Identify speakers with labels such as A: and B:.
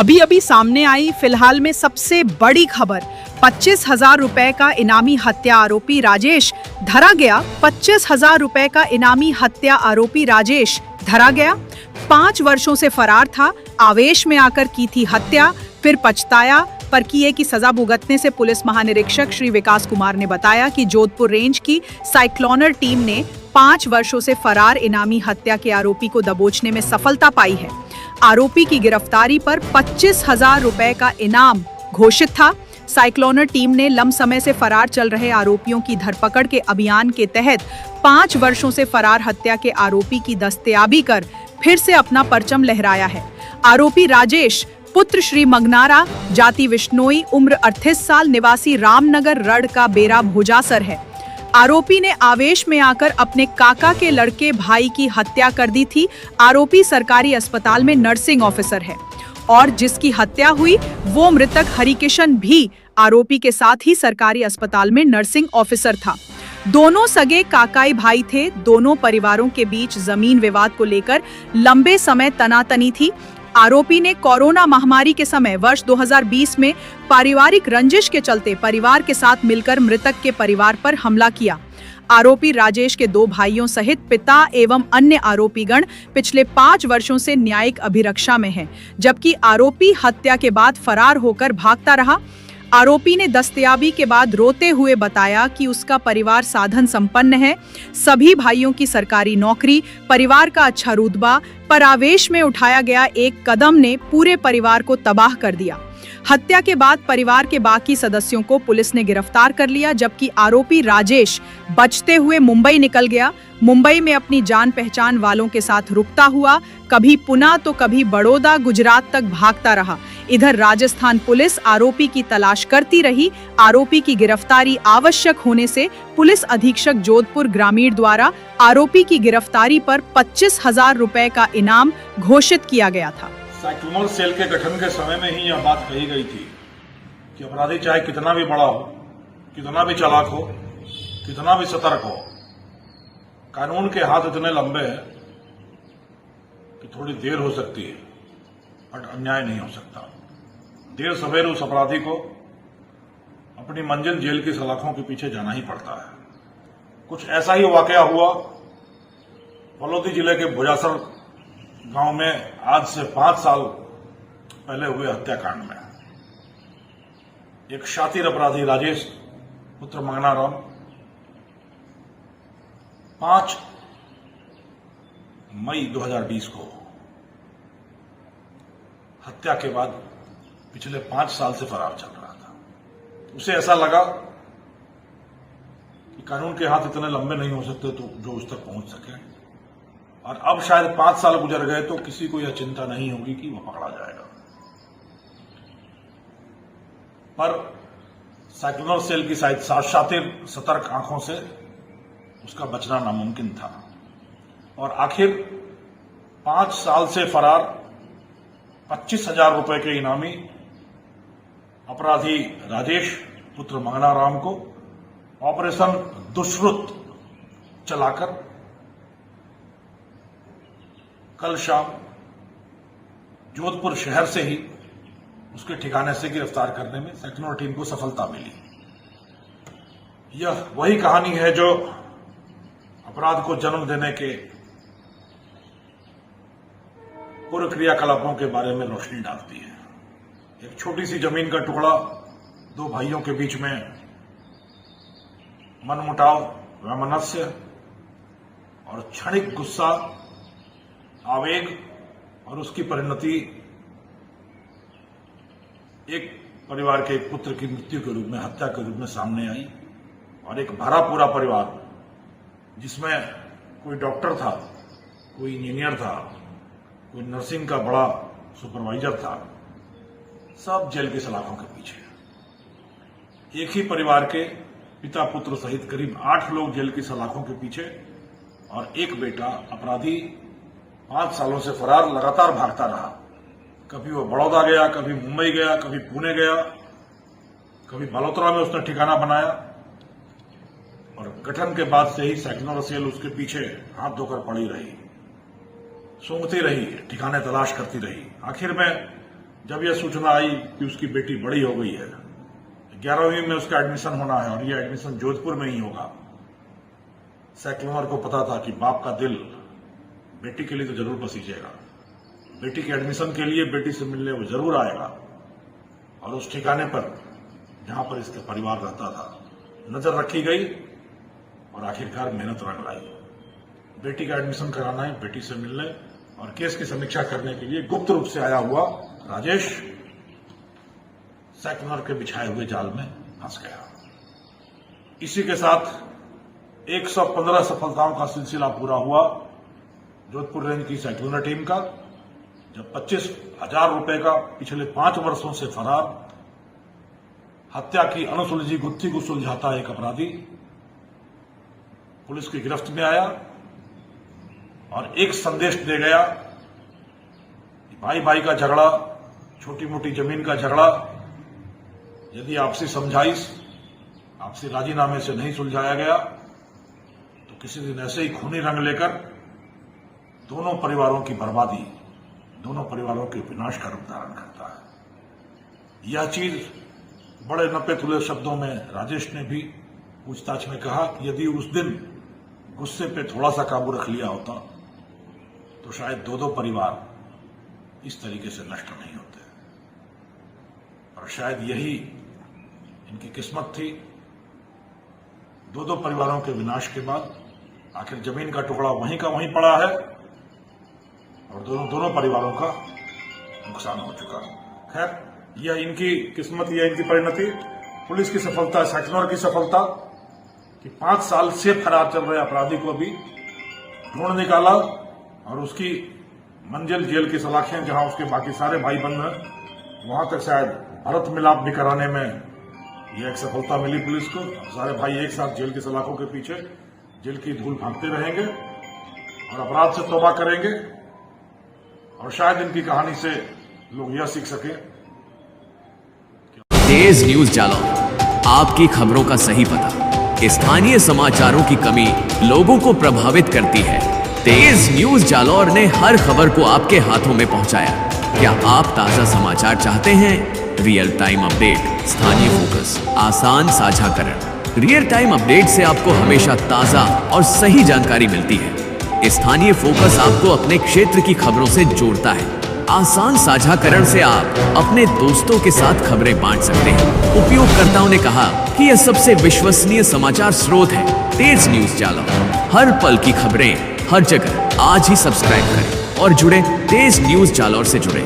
A: अभी अभी सामने आई फिलहाल में सबसे बड़ी खबर, 25,000 रुपए का इनामी हत्या आरोपी राजेश धरा गया। 25,000 रुपए का इनामी हत्या आरोपी राजेश धरा गया। 5 वर्षों से फरार था। आवेश में आकर की थी हत्या, फिर पछताया पर किए की सजा भुगतने से पुलिस महानिरीक्षक श्री विकास कुमार ने बताया कि जोधपुर रेंज की साइक्लोनर टीम ने 5 वर्षों से फरार इनामी हत्या के आरोपी को दबोचने में सफलता पाई है। आरोपी की गिरफ्तारी पर 25,000 रुपए का इनाम घोषित था। साइक्लोनर टीम ने लंबे समय से फरार चल रहे आरोपियों की धरपकड़ के अभियान के तहत 5 वर्षों से फरार हत्या के आरोपी की दस्तयाबी कर फिर से अपना परचम लहराया है। आरोपी राजेश पुत्र श्री मगनारा, जाति विश्नोई, उम्र 38 साल, निवासी रामनगर रड़ का बेरा भोजासर है। आरोपी ने आवेश में आकर अपने काका के लड़के भाई की हत्या कर दी थी। आरोपी सरकारी अस्पताल में नर्सिंग ऑफिसर है और जिसकी हत्या हुई वो मृतक हरिकिशन भी आरोपी के साथ ही सरकारी अस्पताल में नर्सिंग ऑफिसर था। दोनों सगे काकाई भाई थे। दोनों परिवारों के बीच जमीन विवाद को लेकर लंबे समय तनातनी थी। आरोपी ने कोरोना महामारी के समय वर्ष 2020 में पारिवारिक रंजिश के चलते परिवार के साथ मिलकर मृतक के परिवार पर हमला किया। आरोपी राजेश के 2 भाइयों सहित पिता एवं अन्य आरोपीगण पिछले 5 वर्षों से न्यायिक अभिरक्षा में हैं, जबकि आरोपी हत्या के बाद फरार होकर भागता रहा। आरोपी ने दस्तयाबी के बाद रोते हुए बताया कि उसका परिवार साधन संपन्न है, सभी भाइयों की सरकारी नौकरी, परिवार का अच्छा रुतबा, पर आवेश में उठाया गया एक कदम ने पूरे परिवार को तबाह कर दिया। हत्या के बाद परिवार के बाकी सदस्यों को पुलिस ने गिरफ्तार कर लिया, जबकि आरोपी राजेश बचते हुए मुंबई निकल गया। मुंबई में अपनी जान पहचान वालों के साथ रुकता हुआ कभी पुणे तो कभी बड़ौदा, गुजरात तक भागता रहा। इधर राजस्थान पुलिस आरोपी की तलाश करती रही। आरोपी की गिरफ्तारी आवश्यक होने से पुलिस अधीक्षक जोधपुर ग्रामीण द्वारा आरोपी की गिरफ्तारी पर 25,000 रुपए का इनाम घोषित किया गया था।
B: साइक्लोनर सेल के गठन के समय में ही यह बात कही गई थी कि अपराधी चाहे कितना भी बड़ा हो, कितना भी चालाक हो, कितना भी सतर्क हो, कानून के हाथ इतने लंबे हैं कि थोड़ी देर हो सकती है बट अन्याय नहीं हो सकता। देर सवेर उस अपराधी को अपनी मंजिल जेल की सलाखों के पीछे जाना ही पड़ता है। कुछ ऐसा ही वाकया हुआ फलोदी जिले के भोजासर गांव में आज से 5 साल पहले हुए हत्याकांड में। एक शातिर अपराधी राजेश पुत्र मगनाराम 5 मई 2020 को हत्या के बाद पिछले 5 साल से फरार चल रहा था। उसे ऐसा लगा कि कानून के हाथ इतने लंबे नहीं हो सकते तो जो उस तक पहुंच सके, और अब शायद 5 साल गुजर गए तो किसी को यह चिंता नहीं होगी कि वह पकड़ा जाएगा। पर साइक्लोनर सेल की शातिर सतर्क आंखों से उसका बचना नामुमकिन था और आखिर 5 साल से फरार 25,000 रुपए के इनामी अपराधी राजेश पुत्र मगनाराम को ऑपरेशन दुष्कृत चलाकर कल शाम जोधपुर शहर से ही उसके ठिकाने से गिरफ्तार करने में साइक्लोनर टीम को सफलता मिली। यह वही कहानी है जो अपराध को जन्म देने के पूर्व क्रियाकलापों के बारे में रोशनी डालती है। एक छोटी सी जमीन का टुकड़ा, 2 भाइयों के बीच में मनमुटाव, वैमनस्य और क्षणिक गुस्सा, आवेग और उसकी परिणति एक परिवार के एक पुत्र की मृत्यु के रूप में, हत्या के रूप में सामने आई। और एक भरा पूरा परिवार जिसमें कोई डॉक्टर था, कोई इंजीनियर था, कोई नर्सिंग का बड़ा सुपरवाइजर था, सब जेल की सलाखों के पीछे। एक ही परिवार के पिता पुत्र सहित करीब 8 लोग जेल की सलाखों के पीछे और एक बेटा अपराधी 5 सालों से फरार लगातार भागता रहा। कभी वो बड़ौदा गया, कभी मुंबई गया, कभी पुणे गया, कभी मल्होत्रा में उसने ठिकाना बनाया और गठन के बाद से ही साइक्लोनर सेल उसके पीछे हाथ धोकर पड़ी रही, सूंघती रही, ठिकाने तलाश करती रही। आखिर में जब यह सूचना आई कि उसकी बेटी बड़ी हो गई है, 11वीं में उसका एडमिशन होना है और यह एडमिशन जोधपुर में ही होगा, सैक्लोनर को पता था कि बाप का दिल बेटी के लिए तो जरूर पसीजेगा। बेटी के एडमिशन के लिए बेटी से मिलने वो जरूर आएगा और उस ठिकाने पर जहां पर इसका परिवार रहता था नजर रखी गई और आखिरकार मेहनत रंग लाई। बेटी का एडमिशन कराना है, बेटी से मिलने और केस की समीक्षा करने के लिए गुप्त रूप से आया हुआ राजेश सैक्लोनर के बिछाए हुए जाल में फंस गया। इसी के साथ 115 सफलताओं का सिलसिला पूरा हुआ जोधपुर रेंज की सैक्लोनर टीम का, जब 25,000 रुपए का पिछले 5 वर्षों से फरार हत्या की अनसुलझी गुत्थी को सुलझाता एक अपराधी पुलिस की गिरफ्त में आया और एक संदेश दे गया कि भाई भाई का झगड़ा, छोटी मोटी जमीन का झगड़ा यदि आपसी समझाइश, आपसी राजीनामे से नहीं सुलझाया गया तो किसी दिन ऐसे ही खूनी रंग लेकर दोनों परिवारों की बर्बादी, दोनों परिवारों के विनाश का रूप धारण करता है। यह चीज बड़े नपे तुले शब्दों में राजेश ने भी पूछताछ में कहा कि यदि उस दिन गुस्से पे थोड़ा सा काबू रख लिया होता तो शायद दो परिवार इस तरीके से नष्ट नहीं होते, और शायद यही इनकी किस्मत थी। दो परिवारों के विनाश के बाद आखिर जमीन का टुकड़ा वहीं का वहीं पड़ा है और दोनों परिवारों का नुकसान हो चुका। खैर, यह इनकी किस्मत, यह इनकी परिणति, पुलिस की सफलता, सैक्लोनर की सफलता कि 5 साल से फरार चल रहे अपराधी को भी ढूंढ निकाला और उसकी मंजिल जेल की सलाखें, जहां उसके बाकी सारे भाई बंद हैं, वहां तक शायद भरत मिलाप भी कराने में यह एक सफलता मिली पुलिस को। सारे भाई एक साथ जेल की सलाखों के पीछे जेल की धूल भागते रहेंगे और अपराध से तौबा करेंगे और शायद इनकी कहानी से लोग यह सीख सके।
C: तेज न्यूज जालौर, आपकी खबरों का सही पता। स्थानीय समाचारों की कमी लोगों को प्रभावित करती है। तेज न्यूज जालौर ने हर खबर को आपके हाथों में पहुंचाया। क्या आप ताजा समाचार चाहते हैं? रियल टाइम अपडेट, स्थानीय फोकस, आसान साझाकरण। रियल टाइम अपडेट से आपको हमेशा ताजा और सही जानकारी मिलती है। स्थानीय फोकस आपको अपने क्षेत्र की खबरों से जोड़ता है। आसान साझाकरण से आप अपने दोस्तों के साथ खबरें बांट सकते हैं। उपयोगकर्ताओं ने कहा कि यह सबसे विश्वसनीय समाचार स्रोत है। तेज न्यूज जालौर, हर पल की खबरें, हर जगह। आज ही सब्सक्राइब करें और जुड़े तेज न्यूज जालौर से जुड़े।